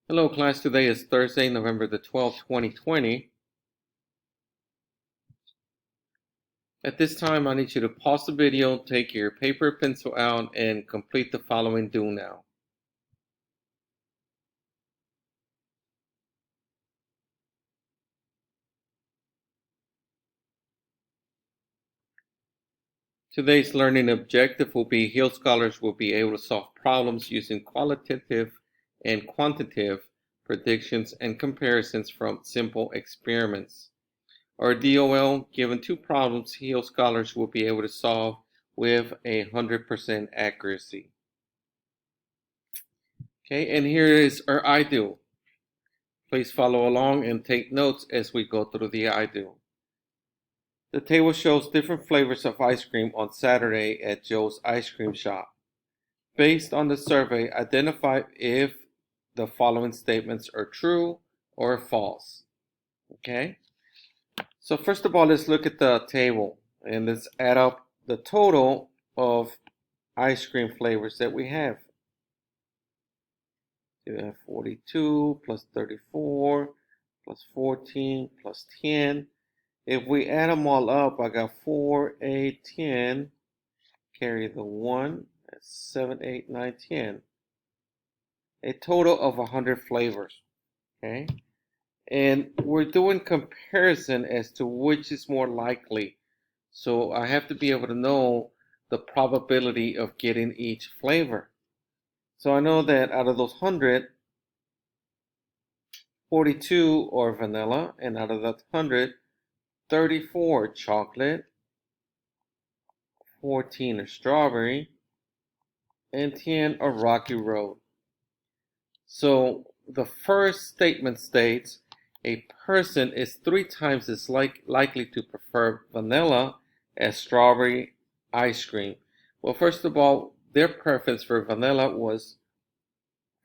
Hello class, today is Thursday, November the 12th, 2020. At this time, I need you to pause the video, take your paper pencil out, and complete the following do now. Today's learning objective will be Hill scholars will be able to solve problems using qualitative and quantitative predictions and comparisons from simple experiments. Or DOL, given two problems, Hill scholars will be able to solve with 100% accuracy. Okay, and here is our I do. Please follow along and take notes as we go through the I do. The table shows different flavors of ice cream on Saturday at Joe's ice cream shop. Based on the survey, identify if the following statements are true or false. Okay? So first of all, let's look at the table and let's add up the total of ice cream flavors that we have. You have 42 plus 34 plus 14 plus 10. If we add them all up, I got 4, 8, 10. Carry the 1. That's 7, 8, 9, 10. A total of 100 flavors. Okay? And we're doing comparison as to which is more likely. So I have to be able to know the probability of getting each flavor. So I know that out of those 100, 42 are vanilla, and out of that 100, 34 chocolate, 14 are strawberry, and 10 are rocky road. So the first statement states a person is 3 times as likely to prefer vanilla as strawberry ice cream. Well, first of all, their preference for vanilla was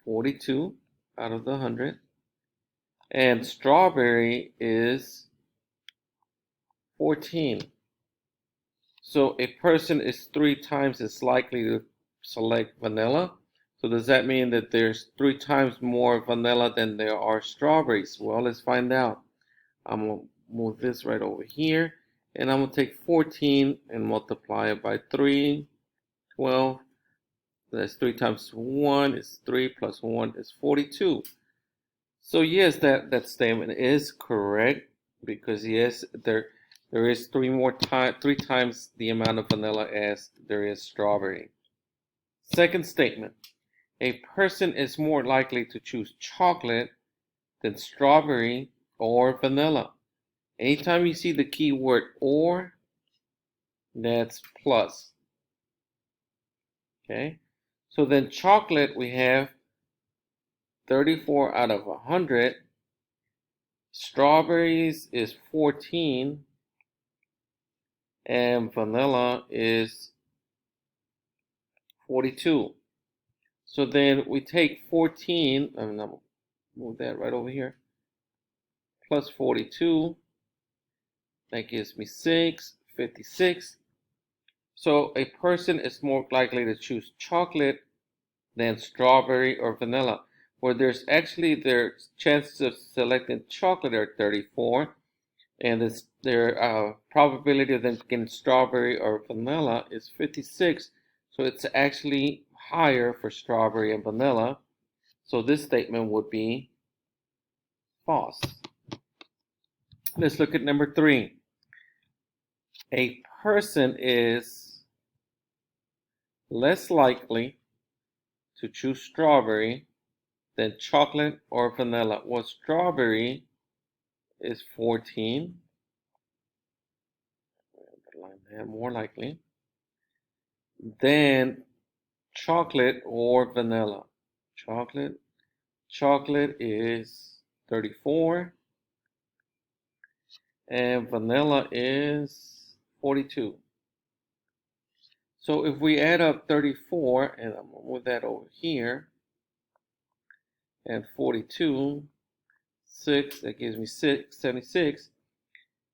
42 out of the 100, and strawberry is 14. So a person is 3 times as likely to select vanilla. So does that mean that there's 3 times more vanilla than there are strawberries? Well, let's find out. I'm going to move this right over here. And I'm going to take 14 and multiply it by 3. 12. That's 3 times 1 is 3 plus 1 is 42. So yes, that statement is correct because yes, there is 3 times the amount of vanilla as there is strawberry. Second statement, a person is more likely to choose chocolate than strawberry or vanilla. Anytime you see the keyword or, that's plus. Okay, so then chocolate we have 34 out of 100. Strawberries is 14. And vanilla is 42. So then we take 14, and I'll move that right over here, plus 42. That gives me 6, 56. So a person is more likely to choose chocolate than strawberry or vanilla. Where there's actually their chances of selecting chocolate are 34, and their probability of them getting strawberry or vanilla is 56. So it's actually higher for strawberry and vanilla. So this statement would be false. Let's look at number 3. A person is less likely to choose strawberry than chocolate or vanilla. Well, strawberry is 14. More likely than chocolate or vanilla. Chocolate is 34 and vanilla is 42. So if we add up 34, and I'm going to move that over here, and 42, 6, that gives me 76.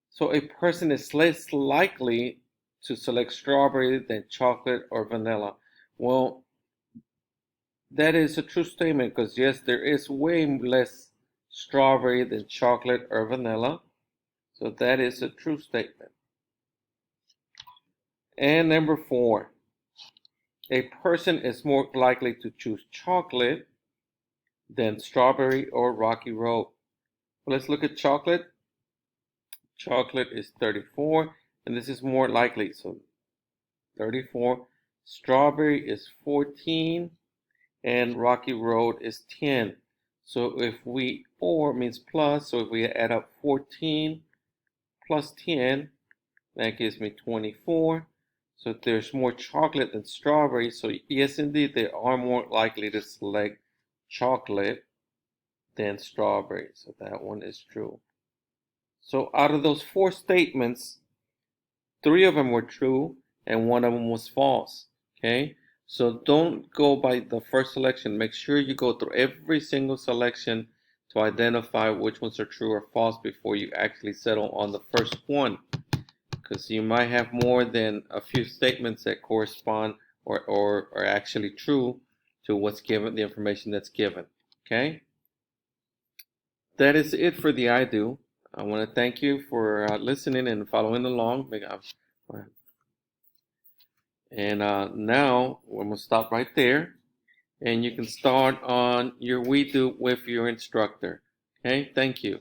So a person is less likely to select strawberry than chocolate or vanilla. Well, That is a true statement because yes, there is way less strawberry than chocolate or vanilla. So that is a true statement. And number 4, a person is more likely to choose chocolate than strawberry or rocky road. Let's look at chocolate. Chocolate is 34, and this is more likely. So 34. Strawberry is 14, and rocky road is 10. So if we, or means plus, so if we add up 14 plus 10, that gives me 24. So there's more chocolate than strawberry. So yes, indeed, they are more likely to select chocolate than strawberry. So that one is true. So out of those 4 statements, 3 of them were true and 1 of them was false. Okay, so don't go by the first selection. Make sure you go through every single selection to identify which ones are true or false before you actually settle on the first one, because you might have more than a few statements that correspond or are actually true to what's given, the information that's given. Okay, that is it for the I do. I want to thank you for listening and following along. And now we're going to stop right there, and you can start on your we do with your instructor. Okay, thank you.